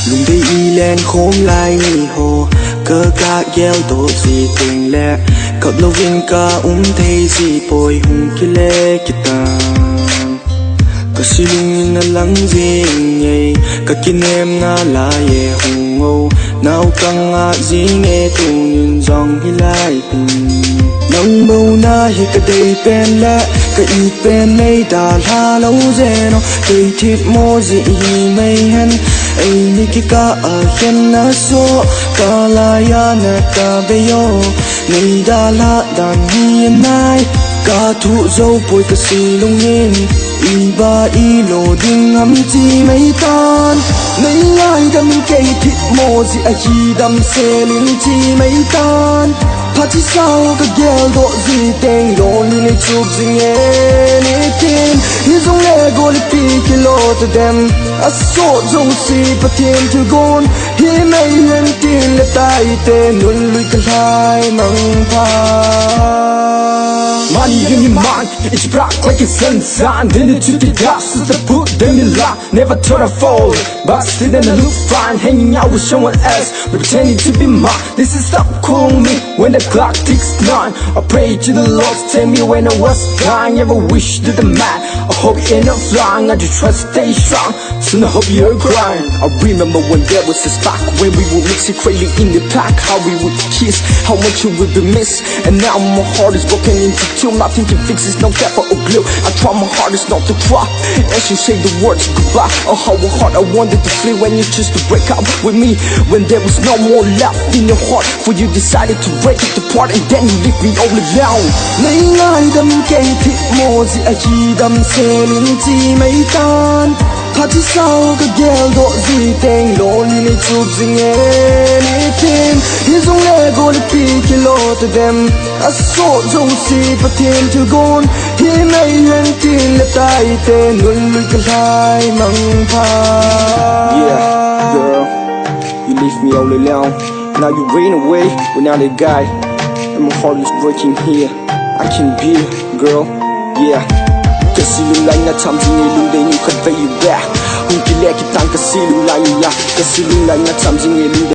lungdei len khom lai ni ho cơ ca gieo tổ gì tình lẽ cậu lâu viên ca thấy gì bồi hùng kia lẽ kita cả si lung na lắng gì nhảy cả kinh em na la ye hùng ngô nào căng ngã gì nghe tu nhìn dòng hi lại nắng bầu na hi cả đầy pen lẽ cả y pen này đã la lâu rồi nó cây thịt mô gì mây hen ai ni ki ka a hen na so ka la ya na ka be yo nei da la dan hi nai ka thu dâu bồi ka si lung in i ba i lo ding am chi mai tan nei ngai dam cây thịt mô gì a hi dam se lin chi mai tan Party sao cái girl độ gì tên lo ni ni chụp gì nghe ni tin ni dùng lệ go li pi kilo to them a so dùng si pa thiên til gon hi mai hen tin le tai te nun lui kan hai mang pha Money in your mind, it's black like it's sunshine. Then it took the dust, so the put them in line. Never thought I'd fall, but still then I look fine. Hanging out with someone else, pretending to be mine. This is stop calling me when the clock ticks 9. I pray to the Lord, tell me when I was dying. Ever wish to the man, I hope you end up flying. I just try to stay strong, soon I hope you're crying. I remember when there was a spark, when we would mix it crazy in the pack. How we would kiss, how much you would be missed. And now my heart is broken into two. Nothing can fix this, no gap or glue. I try my hardest not to cry as you say the words goodbye. Oh, how hard I wanted to flee when you chose to break up with me. When there was no more left in your heart, for you decided to break it apart and then you leave me all alone. Nei ngai dam cây thịt mô gì a hi dam se lin chi mai tan. Party sao cái girl độ gì tên lo ni ni chụp gì nghe ni tin ni dùng lệ go li pi kilo to them a so dùng si pa thiên til gon hi mai hen tin le tai te nun lui kan hai mang pha. Yeah, girl, you leave me all alone. Now you ran away with another guy, and my heart is breaking here. I can be, girl, yeah. Kasi lung lai na cham jing e lung dei ni khat ve you back. Hung ki le ki tang kasi lung lai ya. Kasi lung lai na cham jing e lung